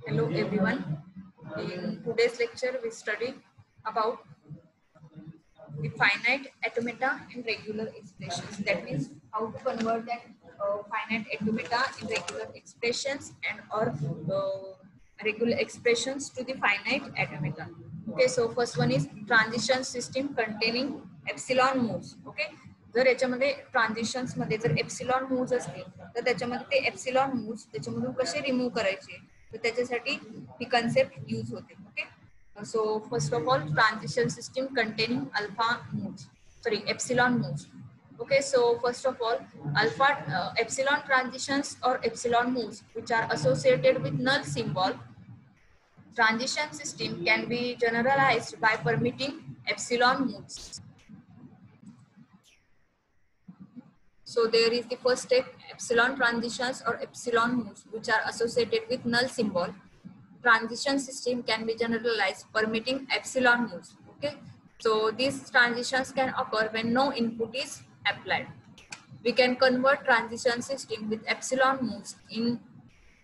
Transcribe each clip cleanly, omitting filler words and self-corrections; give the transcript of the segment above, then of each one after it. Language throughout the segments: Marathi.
Hello everyone. In today's lecture, we study about the finite automata in regular expressions. That means how to convert that finite automata in regular expressions and or regular expressions to the finite automata. Okay, so first one is transition system containing epsilon moves. Okay, जर याच्यामध्ये ट्रान्झिशन्स मध्ये जर एप्सिलॉन मूव्स असतील तर त्याच्यामध्ये ते एप्सिलॉन मूव्स त्याच्यामधून कसे रिमूव्ह करायचे तर त्याच्यासाठी ही कन्सेप्ट यूज होते. Okay, so first of all, transition system containing alpha moves, sorry, epsilon moves. Okay, so first of all, epsilon transitions or epsilon moves which are associated with null symbol. Transition system can be generalized by permitting epsilon moves. So there is the first step, epsilon transitions or epsilon moves which are associated with null symbol. Transition system can be generalized permitting epsilon moves. Okay, so these transitions can occur when no input is applied. We can convert transition system with epsilon moves in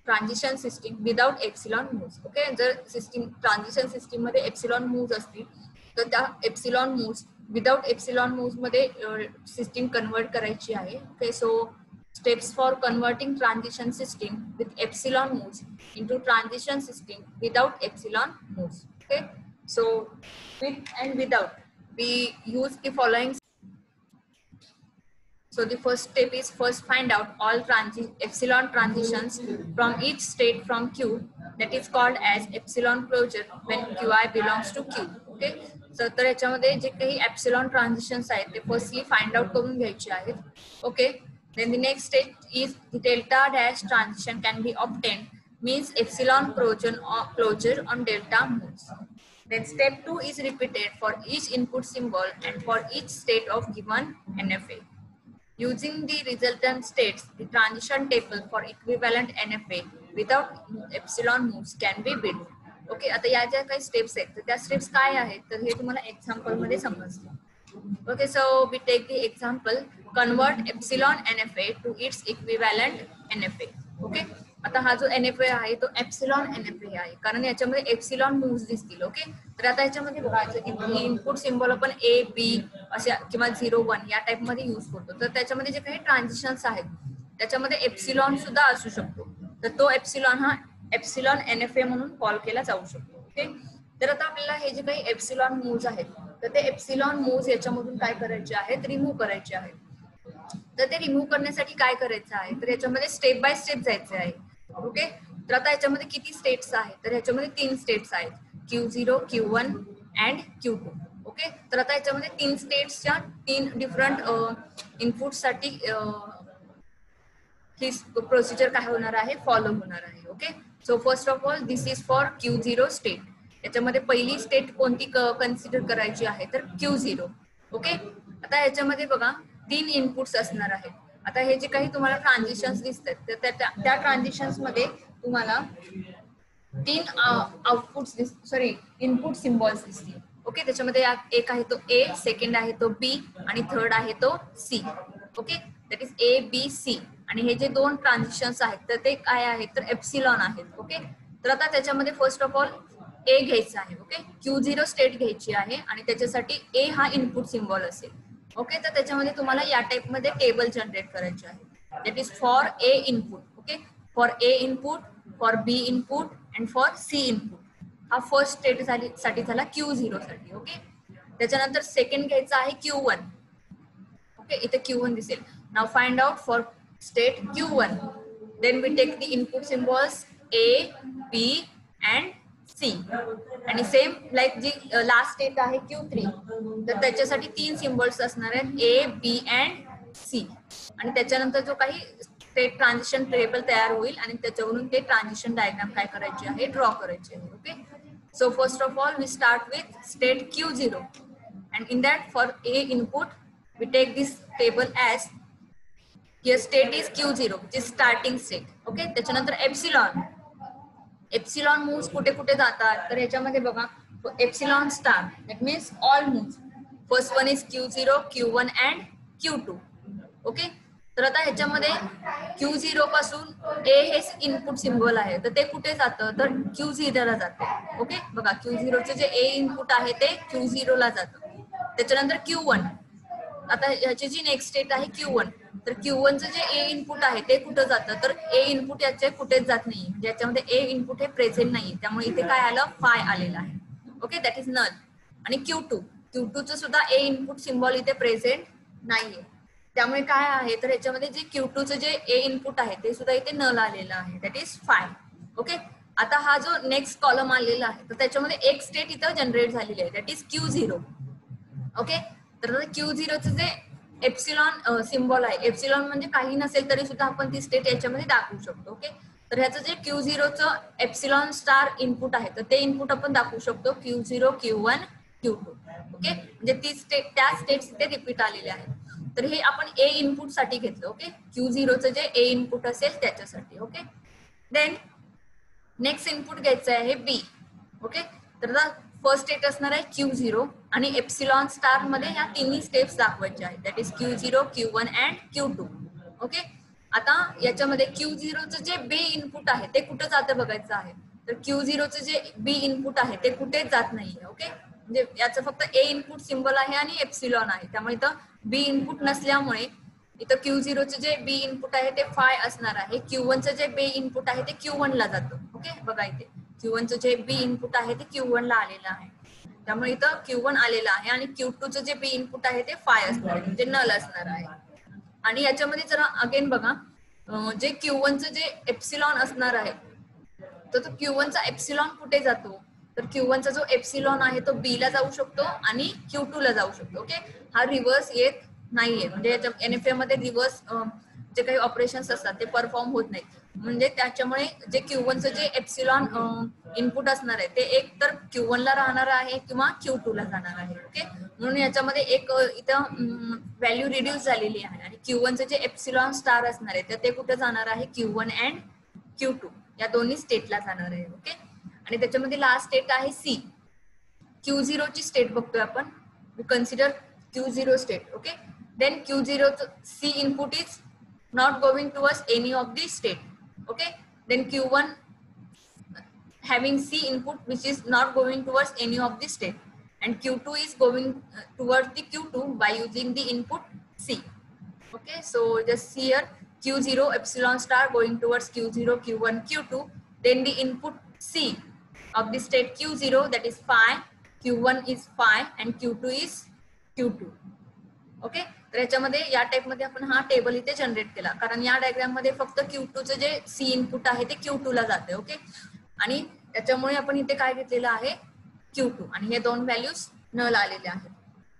transition system without epsilon moves. Okay, जर system transition system मध्ये epsilon moves असतील तर त्या epsilon moves without epsilon moves मध्ये system convert करायची आहे. Okay, so steps for converting transition system with epsilon moves into transition system without epsilon moves. Okay, so with and without we use the following. So the first step is first find out all epsilon transitions from each state from Q, that is called as epsilon closure when Qi belongs to Q. Okay, so तर याच्यामध्ये जे काही epsilon transitions आहेत ते firstly find out करून घ्यायचे आहेत. Okay, then the next step is the delta dash transition can be obtained, means epsilon closure on delta moves. Then step 2 is repeated for each input symbol and for each state of given NFA. Using the resultant states, the transition table for equivalent NFA without epsilon moves can be built. Okay, आता या ज्या काही स्टेप्स आहेत तर त्या स्टेप्स काय आहेत तर हे तुम्हाला एक्झाम्पल मध्ये समजतं. Okay, so we take the example, convert epsilon NFA to its equivalent NFA. Okay, आता हा जो NFA आहे तो epsilon NFA आहे कारण याच्यामध्ये epsilon moves दिसतील. ओके, तर आता याच्यामध्ये बघायचं की इनपुट सिम्बॉल आपण A B अशा किंवा 0 1 या टाइप मध्ये यूज करतो तर त्याच्यामध्ये जे काही ट्रान्झिशन्स आहेत त्याच्यामध्ये एप्सिलॉन सुद्धा असू शकतो तर तो एप्सिलॉन हा एप्सिलॉन NFA म्हणून कॉल केला जाऊ शकतो. ओके, तर आता आपल्याला हे जे काही एप्सिलॉन मूव्स आहेत तर ते एप्सिलॉन मूव्स याच्यामधून काय करायचे आहेत रिमूव्ह करायचे आहेत. तर ते रिमूव्ह करण्यासाठी काय करायचं आहे तर याच्यामध्ये स्टेप बाय स्टेप जायचे आहे. ओके, तर आता याच्यामध्ये किती स्टेट्स आहेत तर याच्यामध्ये 3 स्टेट्स आहेत, Q0, Q1 and Q2. Okay, तर आता याच्यामध्ये 3 स्टेट्सच्या 3 डिफरंट इनपुटसाठी ही प्रोसिजर काय होणार आहे फॉलो होणार आहे. Okay, so first of all this is for Q0 state. याच्यामध्ये पहिली स्टेट कोणती कन्सिडर करायची आहे तर Q0. ओके, आता याच्यामध्ये बघा 3 इनपुट्स असणार आहेत. आता हे जे काही तुम्हाला ट्रान्झिशन्स दिसतात तर त्या ट्रान्झिशन्स मध्ये तुम्हाला 3 आउटपुट्स सॉरी इनपुट सिम्बॉल्स दिसतील. ओके, त्याच्यामध्ये एक आहे तो A, सेकंड आहे तो B आणि थर्ड आहे तो C. Okay, that is A B C आणि हे जे 2 ट्रान्झिशन्स आहेत तर ते काय आहेत तर एप्सिलॉन आहेत. ओके, तर आता त्याच्यामध्ये फर्स्ट ऑफ ऑल A घ्यायचा आहे. ओके, Q0 स्टेट घ्यायची आहे आणि त्याच्यासाठी A हा इनपुट सिम्बॉल असेल. ओके, तर त्याच्यामध्ये तुम्हाला या टाइप मध्ये टेबल जनरेट करायचे आहे. That is for A input. Okay, for A input, for B input and for C input. हा फर्स्ट स्टेट साठी झाला Q0 साठी. ओके, त्याच्यानंतर सेकंड घ्यायचा आहे Q1. ओके, इथे Q1 दिसेल. Now find out for state Q1. Then we take the input symbols A, B and C आणि सेम लाईक जी लास्ट स्टेट आहे Q3 तर त्याच्यासाठी 3 सिम्बॉल्स असणार आहेत A, B अँड C आणि त्याच्यानंतर जो काही स्टेट ट्रान्झिशन टेबल तयार होईल आणि त्याच्यावरून ते ट्रान्झिशन डायग्राम काय करायचे आहे ड्रॉ करायचे आहे. Okay, so first of all we start with state Q0 and in that for A input we take this table as here state is Q0 which is starting state. Okay, त्याच्यानंतर एप्सिलॉन मूव्स कुठे कुठे जातात तर याच्यामध्ये बघा epsilon star that means all moves. First one is Q0, Q1 and Q2. Okay, तर आता ह्याच्यामध्ये Q0 पासून ए हे इनपुट सिम्बॉल आहे, तर ते कुठे जातं तर Q0 ला जातं. ओके, बघा Q0 चे जे ए इनपुट आहे ते Q0 ला जातं. त्याच्यानंतर Q1, आता ह्याची जी नेक्स्ट स्टेट आहे Q1, तर Q1 चं जे ए इनपुट आहे ते कुठं जातं तर ए इनपुट याचे कुठेच जात नाही, म्हणजे याच्यामध्ये ए इनपुट हे प्रेझेंट नाही, त्यामुळे इथे काय आलं फाय आलेलं आहे. Okay, that is null. आणि Q2 चं सुद्धा ए इनपुट सिम्बॉल इथे प्रेझेंट नाहीये, त्यामुळे काय आहे तर ह्याच्यामध्ये जे Q2 चं जे ए इनपुट आहे ते सुद्धा इथे नल आलेलं आहे, दॅट इज फाय. ओके, आता हा जो नेक्स्ट कॉलम आलेला आहे तर त्याच्यामध्ये एक स्टेट इथं जनरेट झालेली आहे, दॅट इज Q0. ओके, तर Q0 चं जे एप्सिलॉन सिम्बॉल आहे, एप्सिलॉन म्हणजे काही नसेल तरी सुद्धा आपण ती स्टेट याच्यामध्ये दाखवू शकतो. ओके, तर ह्याचं जे Q0 चं एप्सिलॉन स्टार इनपुट आहे तर ते इनपुट आपण दाखवू शकतो Q0, Q1, Q2. ओके, म्हणजे ती स्टेट त्या स्टेट्स इथे रिपीट आलेल्या आहेत. तर हे आपण ए इनपुट साठी घेतलं. ओके, Q0 चं जे ए इनपुट असेल त्याच्यासाठी. ओके, देन नेक्स्ट इनपुट घ्यायचं आहे बी. ओके, तर फर्स्ट स्टेट असणार आहे Q0 आणि एप्सिलॉन स्टार मध्ये या तिन्ही स्टेप्स दाखवायच्या आहेत, that is Q0, Q1 and Q2. Okay, आता याच्यामध्ये Q0 चं जे बी इनपुट आहे ते कुठं जातं बघायचं आहे, तर Q0 चं जे बी इनपुट आहे ते कुठेच जात नाहीये. ओके, म्हणजे याचं फक्त ए इनपुट सिम्बॉल आहे आणि एप्सिलॉन आहे, त्यामुळे इथं बी इनपुट नसल्यामुळे इथं Q0 चं जे बी इनपुट आहे ते फाय असणार आहे. Q1 चं जे बी इनपुट आहे ते Q1 ला जातं. ओके, बघा इथे Q1 चं जे बी इनपुट आहे ते Q1 ला आलेलं आहे, त्यामुळे इथं Q1 आलेलं आहे आणि Q2 चं जे बी इनपुट आहे ते फाय असणार आहे, म्हणजे नल असणार आहे. आणि याच्यामध्ये जरा अगेन बघा, जे Q1 चं जे एप्सिलॉन असणार आहे तर तो Q1 चा एप्सिलॉन कुठे जातो तर Q1 चा जो एप्सिलॉन आहे तो बी ला जाऊ शकतो आणि Q2 ला जाऊ शकतो. ओके, हा रिव्हर्स येत नाहीये, म्हणजे याच्या NFA मध्ये रिव्हर्स जे काही ऑपरेशन्स असतात ते परफॉर्म होत नाहीत, म्हणजे त्याच्यामुळे जे Q1 चं जे एप्सिलॉन इनपुट असणार आहे ते एक तर Q1 ला राहणार आहे किंवा Q2 ला जाणार आहे. ओके, म्हणून याच्यामध्ये एक इथं व्हॅल्यू रिड्यूस झालेली आहे आणि Q1 चं जे एप्सिलॉन स्टार असणार आहे तर ते कुठे जाणार आहे Q1 अँड Q2 या दोन्ही स्टेटला जाणार आहे. ओके, आणि त्याच्यामध्ये लास्ट स्टेट आहे सी. Q0 ची स्टेट बघतोय आपण, we consider Q0 state. Okay, then Q0 C input is not going towards any of the state. Okay, then Q1 having C input which is not going towards any of the state, and Q2 is going towards the Q2 by using the input C. Okay, so just see here Q0 epsilon star going towards Q0, Q1, Q2, then the input C of the state Q0, that is phi, Q1 is phi and Q2 is Q2. Okay, तर याच्यामध्ये या टाइप मध्ये आपण हा टेबल इथे जनरेट केला, कारण या डायग्राम मध्ये फक्त Q2 चे जे सी इनपुट आहे ते Q2 ला जाते. ओके, आणि त्याच्यामुळे आपण इथे काय घेतलेलं आहे Q2 आणि हे दोन व्हॅल्यूज नल आलेले आहेत.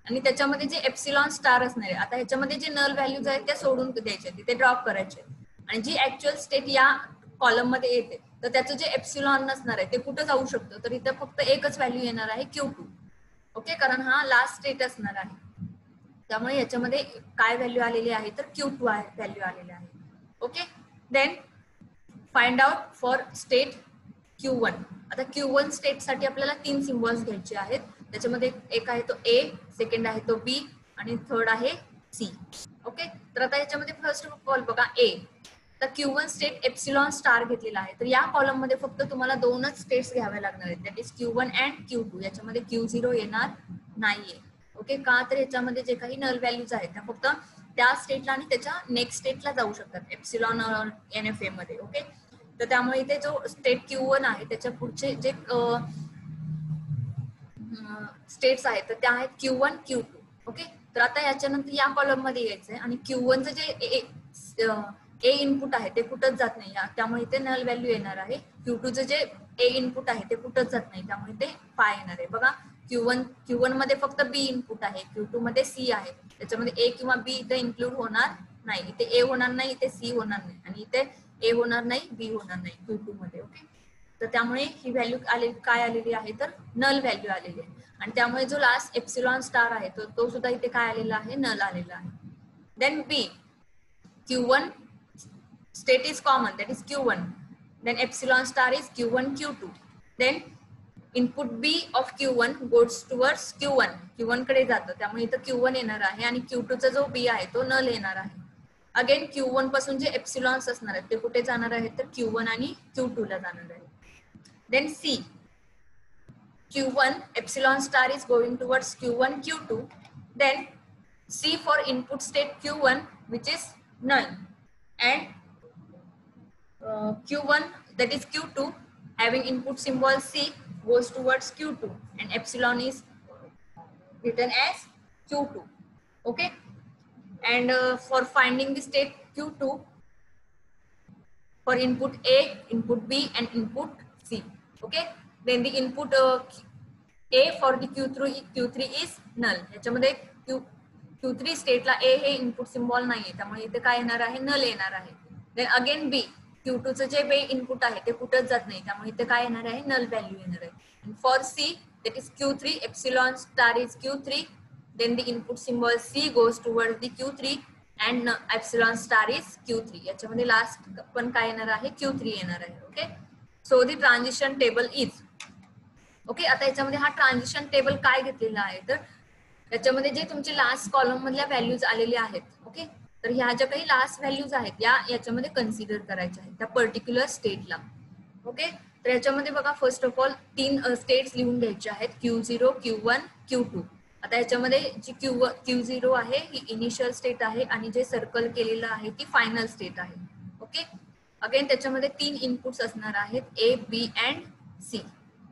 आणि त्याच्यामध्ये जे एप्सिलॉन स्टार असणार आहे, आता ह्याच्यामध्ये जे नल व्हॅल्यूज आहेत त्या सोडून द्यायचे, तिथे ड्रॉप करायचे, आणि जी ऍक्च्युअल स्टेट या कॉलम मध्ये येते तर त्याचं जे एप्सिलॉन नसणार आहे ते कुठं जाऊ शकतं तर इथे फक्त एकच व्हॅल्यू येणार आहे Q2. ओके, कारण हा लास्ट स्टेट असणार आहे, त्यामुळे याच्यामध्ये काय व्हॅल्यू आलेली आहे तर Q2 व्हॅल्यू आलेली आहे. Okay, then find out for state Q1. आता Q1 स्टेट साठी आपल्याला 3 सिम्बॉल्स घ्यायचे आहेत, त्याच्यामध्ये एक आहे तो A, सेकंड आहे तो B आणि थर्ड आहे C. ओके, तर आता याच्यामध्ये फर्स्ट ऑफ ऑल बघा A, तर Q1 स्टेट एप्सिलॉन स्टार घेतलेला आहे, तर या कॉलम मध्ये फक्त तुम्हाला दोनच स्टेट्स घ्याव्या लागणार आहेत, that is Q1 and Q2. याच्यामध्ये Q0 येणार नाहीये. ओके, का तर याच्यामध्ये जे काही नल व्हॅल्यूज आहेत त्या फक्त त्या स्टेटला आणि त्याच्या नेक्स्ट स्टेटला जाऊ शकतात एप्सिलॉन NFA मध्ये. ओके, तर त्यामुळे इथे जो स्टेट Q1 आहे त्याच्या पुढचे जे स्टेट्स आहेत तर त्या आहेत Q1, Q2. ओके, तर आता याच्यानंतर या कॉलम मध्ये यायचंय आणि Q1 चं जे ए इनपुट आहे ते कुठंच जात नाही, त्यामुळे इथे नल व्हॅल्यू येणार आहे. Q2 चं जे ए इनपुट आहे ते कुठंच जात नाही, त्यामुळे ते फाय येणार आहे. बघा Q1 मध्ये फक्त बी इनपुट आहे, Q2 मध्ये सी आहे, त्याच्यामध्ये ए किंवा बी इथे इन्क्लूड होणार नाही, इथे ए होणार नाही, इथे सी होणार नाही आणि इथे ए होणार नाही, बी होणार नाही Q2 मध्ये. ओके, तर त्यामुळे ही व्हॅल्यू काय आलेली आहे तर नल व्हॅल्यू आलेली आहे, आणि त्यामुळे जो लास्ट एप्सिलॉन स्टार आहे तो सुद्धा इथे काय आलेला आहे नल आलेला आहे. Then B, Q1 state is common, that is Q1, then epsilon star is Q1, Q2, then input B of Q1 goes towards Q1 कडे जातं, त्यामुळे इथं Q1 येणार आहे आणि Q2 चा जो B आहे तो नल येणार आहे. अगेन Q1 पासून जे एप्सिलॉन्स असणार आहेत ते कुठे जाणार आहेत तर Q1 आणि Q2 ला जाणार आहे. Then C, Q1 epsilon star is going towards Q1 Q2. Then C for input state Q1 which is null, and Q1 that is Q2 having input symbol C goes towards Q2 and epsilon is written as Q2. Okay, and for finding the state Q2 for input A, input B and input C. Okay, then the input A for the Q3 is null. याच्यामध्ये Q3 स्टेटला A हे इनपुट सिम्बॉल नाहीये, त्यामुळे इथे काय येणार आहे नल येणार आहे. देन अगेन B, Q2 चं जे बे इनपुट आहे ते कुठंच जात नाही, त्यामुळे इथे काय येणार आहे नल व्हॅल्यू येणार आहे. For C that is Q3 epsilon star is Q3, then the input symbol C goes towards the Q3 and epsilon star is Q3. याच्यामध्ये लास्ट पण काय येणार आहे Q3 येणार आहे. Okay, so the transition table is okay. आता याच्यामध्ये हा ट्रान्झिशन टेबल काय घेतलेला आहे तर याच्यामध्ये जे तुमचे लास्ट कॉलम मधल्या व्हॅल्यूज आलेल्या आहेत, ओके, तर ह्या ज्या काही लास्ट व्हॅल्यूज आहेत याच्यामध्ये कन्सिडर करायच्या आहेत त्या पर्टिक्युलर स्टेटला. ओके, तर याच्यामध्ये बघा फर्स्ट ऑफ ऑल 3 स्टेट्स लिहून घ्यायचे आहेत, Q0, Q1, Q2. आता याच्यामध्ये जी Q0 आहे ही इनिशियल स्टेट आहे आणि जे सर्कल केलेलं आहे ती फायनल स्टेट आहे. ओके, अगेन त्याच्यामध्ये 3 इनपुट्स असणार आहेत A, B and C.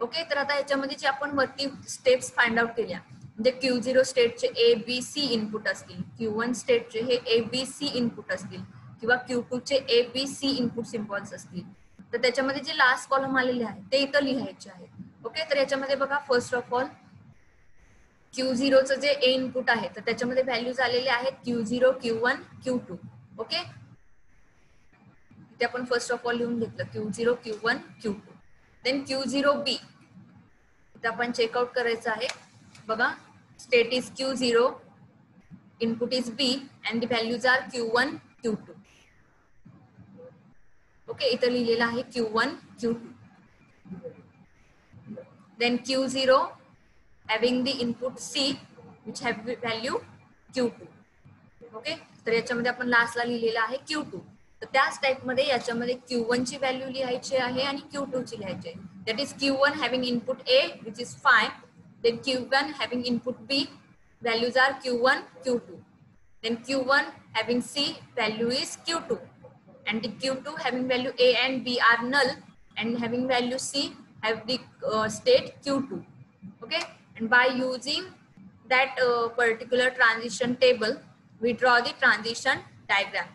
Okay, तर आता याच्यामध्ये जे आपण वरती स्टेप्स फाइंड आउट केल्या म्हणजे Q0 स्टेटचे A, B, C input असतील, Q1 स्टेटचे हे A, B, C इनपुट असतील किंवा Q2 चे A, B, C input symbols असतील, तर त्याच्यामध्ये जे लास्ट कॉलम आलेले आहेत ते इथं लिहायचे आहेत. ओके, तर याच्यामध्ये बघा फर्स्ट ऑफ ऑल Q0 चं जे A इनपुट आहे तर त्याच्यामध्ये व्हॅल्यूज आलेले आहेत Q0, Q1, Q2. ओके, इथे आपण फर्स्ट ऑफ ऑल लिहून घेतलं Q0, Q1, Q2. Then Q0B इथे आपण चेकआउट करायचं आहे. बघा state is Q0, input is B and the values are Q1, Q2. Okay, इथे लिहिलेलं आहे Q1, Q2. then Q0 having the input C which have value Q2. Okay, तर याच्यामध्ये आपण लास्टला लिहिलेलं आहे Q2. तर त्याच टाइप मध्ये याच्यामध्ये Q1 ची व्हॅल्यू लिहायची आहे आणि Q2 ची लिहायची आहे. That is Q1 having input A which is 5, then Q1 having input B, values are Q1, Q2. Then Q1 having C, value is Q2, and the Q2 having value A and B are null, and having value C have the state Q2. Okay, and by using that particular transition table we draw the transition diagram.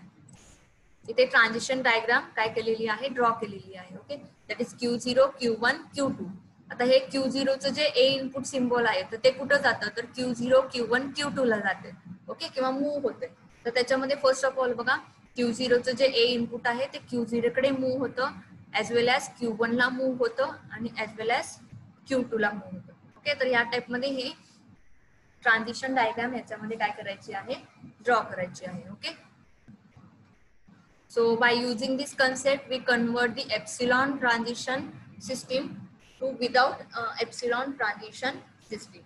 इथे ट्रान्झिशन डायग्राम काय केलेली आहे ड्रॉ केलेली आहे. Okay, that is Q0, Q1, Q2. आता हे Q0 चं जे A इनपुट सिम्बॉल आहे तर ते कुठं जातं तर Q0, Q1, Q2 ला जाते. ओके, किंवा मूव्ह होते. तर त्याच्यामध्ये फर्स्ट ऑफ ऑल बघा Q0 चं जे A इनपुट आहे ते Q0 कडे मूव्ह होतं, ॲज वेल ॲज Q1 ला मूव्ह होतं आणि ॲज वेल ॲज Q2 ला मूव्ह होतं. ओके, तर या टाइप मध्ये हे ट्रान्झिशन डायग्राम याच्यामध्ये काय करायची आहे ड्रॉ करायची आहे. Okay, so by using this concept we convert the epsilon transition system to without epsilon transition system.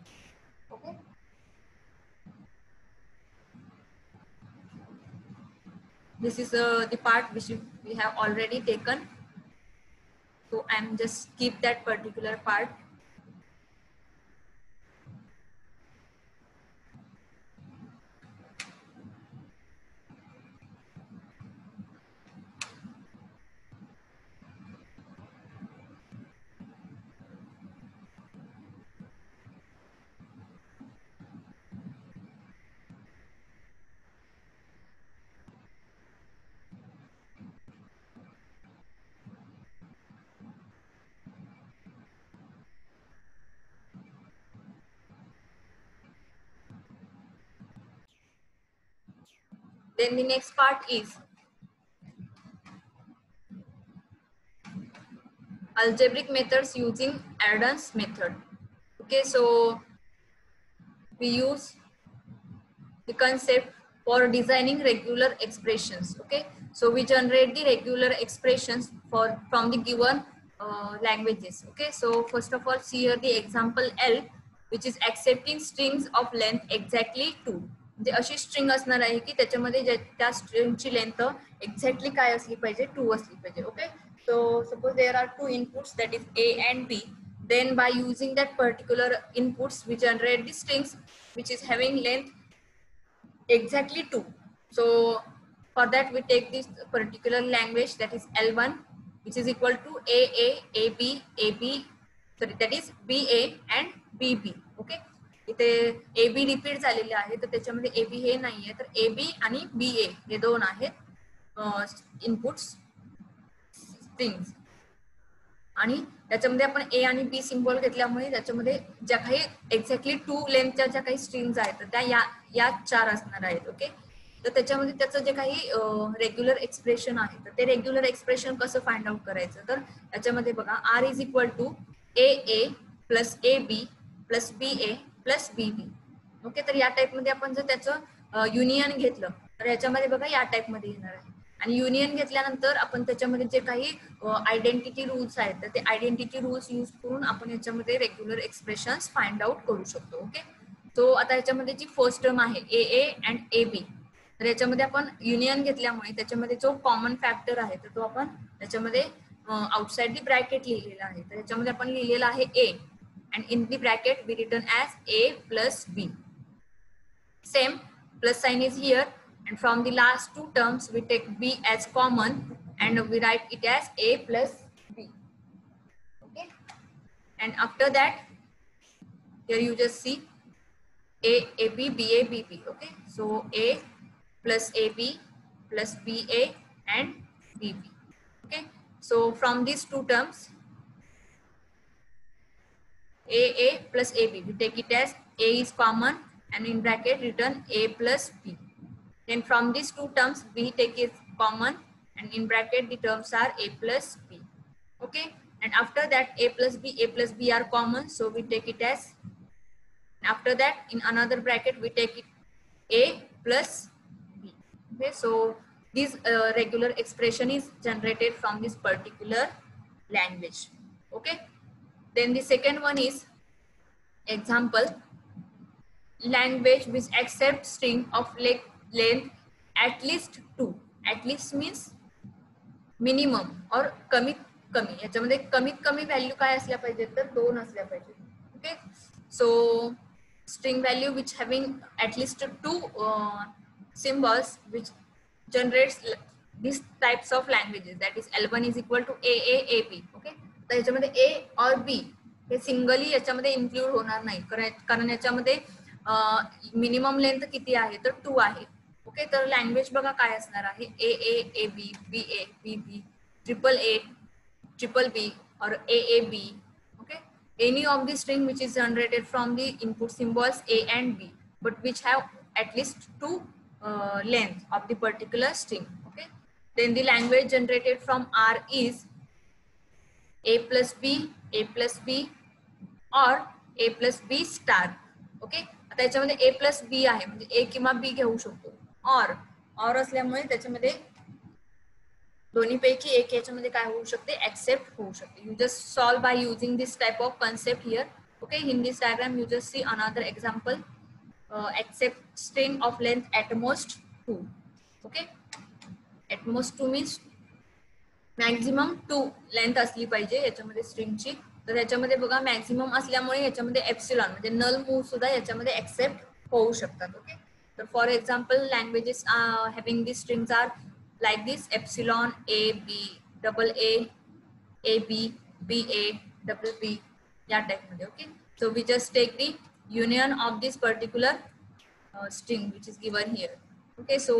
Okay, this is the part which we have already taken, so I'm just skip that particular part. Then the next part is algebraic methods using Erdős method. Okay, so we use the concept for designing regular expressions. Okay, so we generate the regular expressions from the given languages. Okay, so first of all see here the example L which is accepting strings of length exactly 2. म्हणजे अशी स्ट्रिंग असणार आहे की त्याच्यामध्ये त्या स्ट्रिंगची लेंथ एक्झॅक्टली काय असली पाहिजे, 2 असली पाहिजे. Okay, so suppose there are 2 inputs that is A and B. Then by using that particular inputs we generate the strings which is having length exactly 2. So for that we take this particular language that is L1 which is equal to AA, AB, AB, sorry that is BA and BB. Okay, इथे AB रिपीट झालेले आहे तर त्याच्यामध्ये AB हे नाहीये, तर AB आणि BA हे दोन आहेत इनपुट्स स्ट्रिंग्स. आणि त्याच्यामध्ये आपण A आणि B सिम्बॉल घेतल्यामुळे त्याच्यामध्ये ज्या काही एक्झॅक्टली 2 लेंथच्या ज्या काही स्ट्रिंग्स आहेत तर त्या या 4 असणार आहेत. ओके, तर त्याच्यामध्ये त्याचं जे काही रेग्युलर एक्सप्रेशन आहे तर ते रेग्युलर एक्सप्रेशन कसं फाइंड आउट करायचं, तर त्याच्यामध्ये बघा R is equal to AA plus AB plus BA plus BB. Okay, तर या टाईपमध्ये आपण जर त्याचं युनियन घेतलं तर याच्यामध्ये बघा या टाईपमध्ये येणार आहे. आणि युनियन घेतल्यानंतर आपण त्याच्यामध्ये जे काही आयडेंटिटी रूल्स आहेत तर ते आयडेंटिटी रूल्स यूज करून आपण याच्यामध्ये रेग्युलर एक्सप्रेशन्स फाइंड आउट करू शकतो. ओके, सो आता याच्यामध्ये जी फर्स्ट टर्म आहे AA अँड AB, तर याच्यामध्ये आपण युनियन घेतल्यामुळे त्याच्यामध्ये जो कॉमन फॅक्टर आहे तर तो आपण त्याच्यामध्ये आउटसाइड दी ब्रॅकेट लिहिलेला आहे. तर याच्यामध्ये आपण लिहिलेला आहे A and in the bracket we return as A plus B. Same plus sign is here, and from the last 2 terms we take B as common and we write it as A plus B. Okay, and after that here you just see A, AB, BA, BB. Okay, so A plus AB plus BA and BB. Okay, so from these 2 terms AA plus AB, we take it as A is common and in bracket return A plus B. Then from these 2 terms we take it common and in bracket the terms are A plus B. Okay, and after that A plus B are common, so we take it as, after that in another bracket we take it A plus B. Okay, so this regular expression is generated from this particular language. Okay, then the second one is example language which accepts string of length at least 2. At least means minimum or कमीत कमी. याच्यामध्ये कमीत कमी व्हॅल्यू काय असल्या पाहिजे तर 2 असल्या पाहिजे. Okay, so string value which having at least 2 symbols which generates these types of languages, that is L1 is equal to AA AB. Okay, तर याच्यामध्ये A और B हे सिंगली याच्यामध्ये इन्क्लूड होणार नाही कारण याच्यामध्ये मिनिमम लेंथ किती आहे तर 2 आहे. ओके, तर लँग्वेज बघा काय असणार आहे AA AB BA BB triple A triple B or AAB. Okay, any of the string which is generated from the input symbols A and B but which have at least 2 length of the particular string. Okay, then the language generated from R is A plus B, A plus B or A plus B star. Okay, आता याच्यामध्ये A plus B आहे म्हणजे A किंवा B घेऊ शकतो. और असल्यामुळे त्याच्यामध्ये दोन्हीपैकी एक याच्यामध्ये काय होऊ शकते ऍक्सेप्ट होऊ शकते. You just solve by using this type of concept here. Okay, in this diagram you just see another example. Accept string of length at most 2. Okay, at most 2 means maximum 2 length असली पाहिजे याच्यामध्ये स्ट्रिंगची. तर याच्यामध्ये बघा मॅक्झिमम असल्यामुळे याच्यामध्ये एप्सिलॉन म्हणजे नल मूव्ह सुद्धा याच्यामध्ये एक्सेप्ट होऊ शकतात. ओके, तर for example languages having this strings are like this epsilon A B double A B B A double B या टाइप मध्ये. Okay, so we just take the union of this particular string which is given here. Okay, so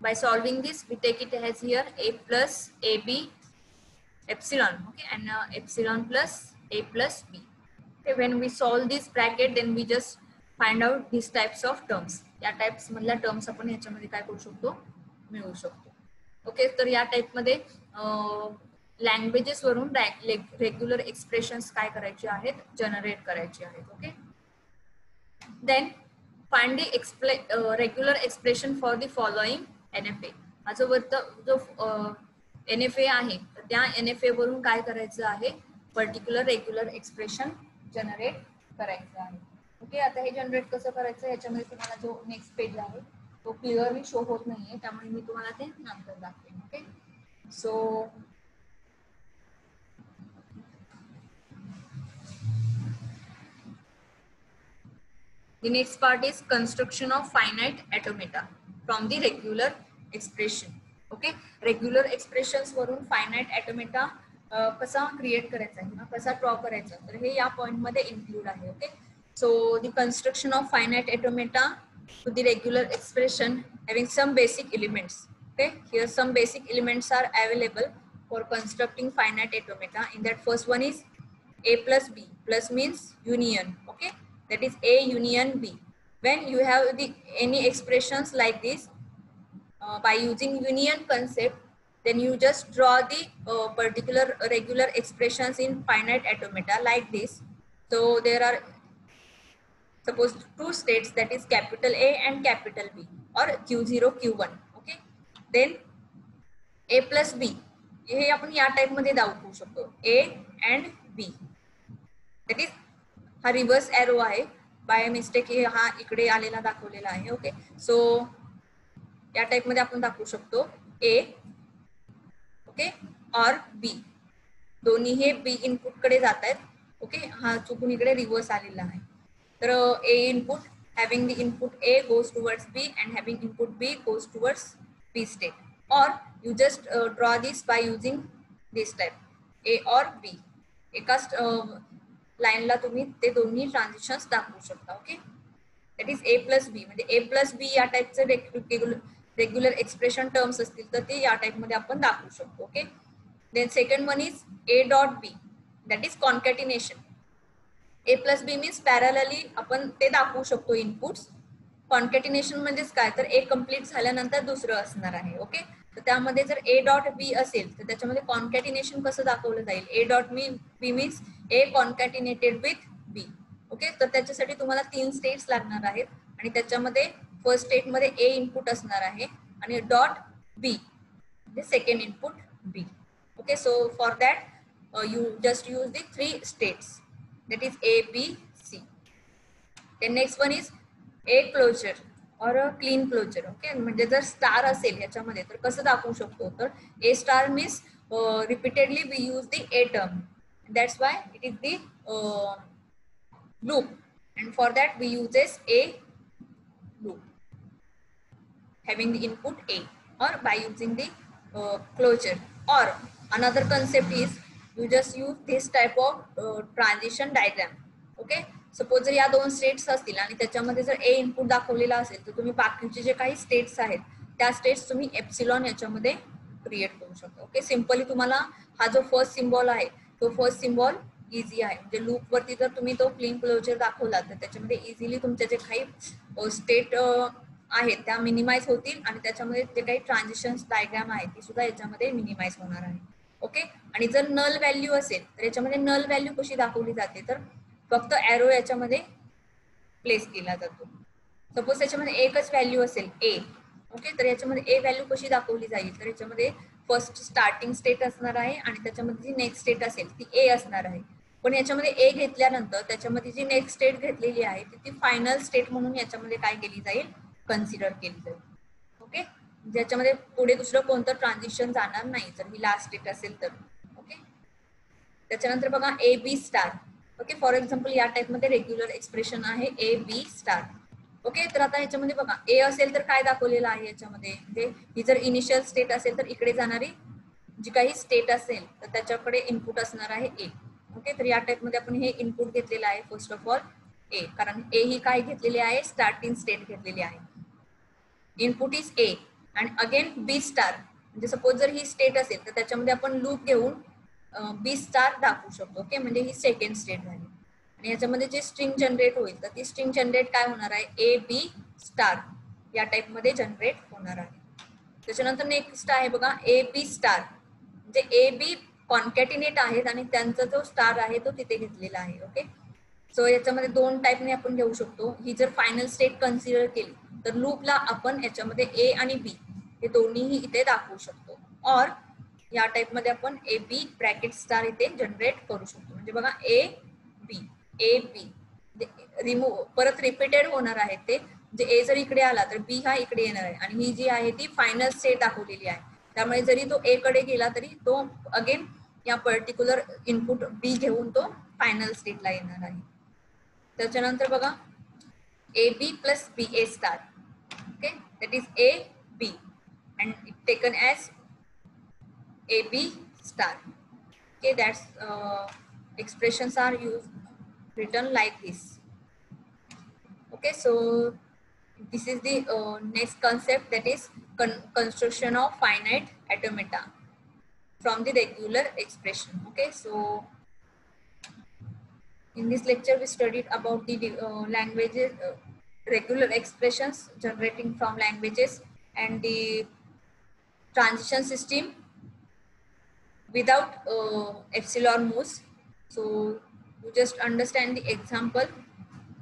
by solving this we take it as here A plus AB epsilon. Okay, and epsilon plus A plus B. Okay, when we solve this bracket then we just find out these types of terms. या टाइप्स मधल्या टर्म्स आपण याच्यामध्ये काय करू शकतो मिळवू शकतो. ओके, तर या टाइप मध्ये लँग्वेजेस वरून रेग्युलर एक्सप्रेशन्स काय करायचे आहेत जनरेट करायचे आहेत. Okay, then find the regular expression for the following NFA. माझं वरत जो NFA आहे तर त्या NFA वरून काय करायचं आहे पर्टिक्युलर रेग्युलर एक्सप्रेशन जनरेट करायचं आहे. ओके, आता हे जनरेट कसं करायचं याच्यामध्ये तुम्हाला जो नेक्स्ट पेज आहे तो क्लिअरली शो होत नाहीये, त्यामुळे मी तुम्हाला ते नंतर दाखवेन. Okay, so the next part is construction of finite automata from the regular expression. Okay, regular expressions वरून finite automata कसा क्रिएट करायचा किंवा कसा ड्रॉ करायचा तर हे या पॉइंट मध्ये इन्क्लूड आहे. Okay, so the construction of finite automata to the regular expression having some basic elements. Okay, here some basic elements are available for constructing finite automata. In that, first one is a plus b. Plus means union. Okay, that is a union b. When you have the any expressions like this by using union concept, then you just draw the particular regular expressions in finite automata like this. So there are suppose two states, that is capital A and capital B, or Q0 Q1. Okay, then a plus b हे आपण या टाइप मध्ये दाखवू शकतो, a and b. That is हा रिव्हर्स एरो आहे, बाय मिस्टेक हे हा इकडे आलेला दाखवलेला आहे. ओके, सो या टाइप मध्ये आपण दाखवू शकतो ए ओके और बी, दोन्ही हे बी इनपुट कडे जात आहेत. ओके, हा चुकून इकडे रिव्हर्स आलेला आहे. तर A input having the input A goes towards B and having input B goes towards B state, or you just draw this by using this type A or B. एकाच लाईनला तुम्ही ते दोन्ही ट्रान्झिशन्स दाखवू शकता. Okay, that is A plus B. म्हणजे ए प्लस बी या टाइपचे रेग्युलर एक्सप्रेशन टर्म्स असतील तर ते या टाइप मध्ये आपण दाखवू शकतो. Okay, then second one is A dot B, that is concatenation. A plus B means parallelly आपण ते दाखवू शकतो इनपुट्स. कॉन्कॅटिनेशन म्हणजेच काय, तर ए कम्प्लीट झाल्यानंतर दुसरं असणार आहे. ओके, तर त्यामध्ये जर ए डॉट बी असेल तर त्याच्यामध्ये कॉन्कॅटिनेशन कसं दाखवलं जाईल, A dot B means A concatenated with B. Okay, तर त्याच्यासाठी तुम्हाला 3 स्टेट्स लागणार आहेत आणि त्याच्यामध्ये फर्स्ट स्टेट मध्ये ए इनपुट असणार आहे आणि डॉट बी म्हणजे second input B. Okay, so for that you just use the 3 states, that is A, B, C. Then next one is A closure or a clean closure. Okay, म्हणजे जर स्टार असेल याच्यामध्ये तर कसं दाखवू शकतो, तर A star means repeatedly we use the A term, that's why it is the loop, and for that we uses A loop having the input A, or by using the closure. Or another concept is you just use this type of transition diagram. Okay, suppose जर या 2 स्टेट्स असतील आणि त्याच्यामध्ये जर ए इनपुट दाखवलेला असेल तर तुम्ही बाकीचे जे काही स्टेट्स आहेत त्या स्टेट्स तुम्ही एप्सिलॉन याच्यामध्ये क्रिएट करू शकता. ओके, सिंपली तुम्हाला हा जो फर्स्ट सिम्बॉल आहे तो फर्स्ट सिम्बॉल इझी आहे. म्हणजे लूप वरती जर तुम्ही तो क्लीन क्लोजर दाखवला तर त्याच्यामध्ये इझिली तुमचे जे काही स्टेट आहेत त्या मिनिमाइज होतील आणि त्याच्यामध्ये जे काही ट्रान्झिशन्स डायग्राम आहे ती सुद्धा याच्यामध्ये मिनिमाइज होणार आहे. ओके, आणि जर नल व्हॅल्यू असेल तर याच्यामध्ये नल व्हॅल्यू कशी दाखवली जाते, तर फक्त एरो याच्यामध्ये प्लेस केला जातो. सपोज याच्यामध्ये एकच व्हॅल्यू असेल ए. ओके, तर याच्यामध्ये ए व्हॅल्यू कशी दाखवली जाईल, तर याच्यामध्ये फर्स्ट स्टार्टिंग स्टेट असणार आहे आणि त्याच्यामध्ये जी नेक्स्ट स्टेट असेल ती ए असणार आहे. पण याच्यामध्ये ए घेतल्यानंतर त्याच्यामध्ये जी नेक्स्ट स्टेट घेतलेली आहे ती फायनल स्टेट म्हणून याच्यामध्ये काय केली जाईल, कन्सिडर केली जाईल. ओके, ज्याच्यामध्ये पुढे दुसरं कोणतं ट्रान्झिशन जाणार नाही जर ही लास्ट स्टेट असेल तर. ओके, त्याच्यानंतर बघा A B star. Okay, for example या टाइप मध्ये रेग्युलर एक्सप्रेशन आहे ए बी स्टार. ओके, तर आता याच्यामध्ये बघा ए असेल तर काय दाखवलेलं आहे याच्यामध्ये, म्हणजे ही जर इनिशियल स्टेट असेल तर इकडे जाणारी जी काही स्टेट असेल तर त्याच्याकडे इनपुट असणार आहे ए. ओके, तर या टाइप मध्ये आपण हे इनपुट घेतलेलं आहे फर्स्ट ऑफ ऑल ए, कारण ए ही काय घेतलेली आहे, स्टार्टिंग स्टेट घेतलेली आहे. इनपुट इज ए आणि अगेन बी स्टार, म्हणजे सपोज जर ही स्टेट असेल तर त्याच्यामध्ये आपण लूप घेऊन बी स्टार दाखवू शकतो. ओके, म्हणजे ही सेकंड स्टेट झाली आणि याच्यामध्ये जे स्ट्रिंग जनरेट होईल तर ती स्ट्रिंग जनरेट काय होणार आहे, ए बी स्टार या टाइप मध्ये जनरेट होणार आहे. त्याच्यानंतर नेक्स्ट आहे बघा ए बी स्टार, म्हणजे ए बी कॉन्कॅटिनेट आहेत आणि त्यांचा जो स्टार आहे तो तिथे घेतलेला आहे. ओके, सो याच्यामध्ये 2 टाइपने आपण घेऊ शकतो. ही जर फायनल स्टेट कन्सिडर केली तर लूपला आपण याच्यामध्ये ए आणि बी हे दोन्हीही इथे दाखवू शकतो. और या टाइप मध्ये आपण ए बी ब्रॅकेट स्टार इथे जनरेट करू शकतो. म्हणजे बघा ए बी रिमूव्ह परत रिपीटेड होणार आहे ते, म्हणजे ए जर इकडे आला तर बी हा इकडे येणार आहे, आणि ही जी आहे ती फायनल स्टेट दाखवलेली आहे. त्यामुळे जरी तो ए कडे गेला तरी तो अगेन या पर्टिक्युलर इनपुट बी घेऊन तो फायनल स्टेटला येणार आहे. त्याच्यानंतर बघा A B plus B A star. Okay, that is A B and it taken as A B star. Okay, that's expressions are used written like this. Okay, so this is the next concept, that is construction of finite automata from the regular expression. Okay, so in this lecture we studied about the languages, regular expressions generating from languages, and the transition system without epsilon moves. So you just understand the example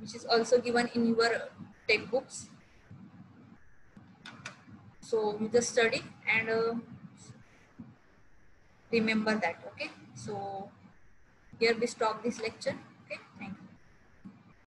which is also given in your textbooks. So you just study and remember that. Okay, so here we stop this lecture.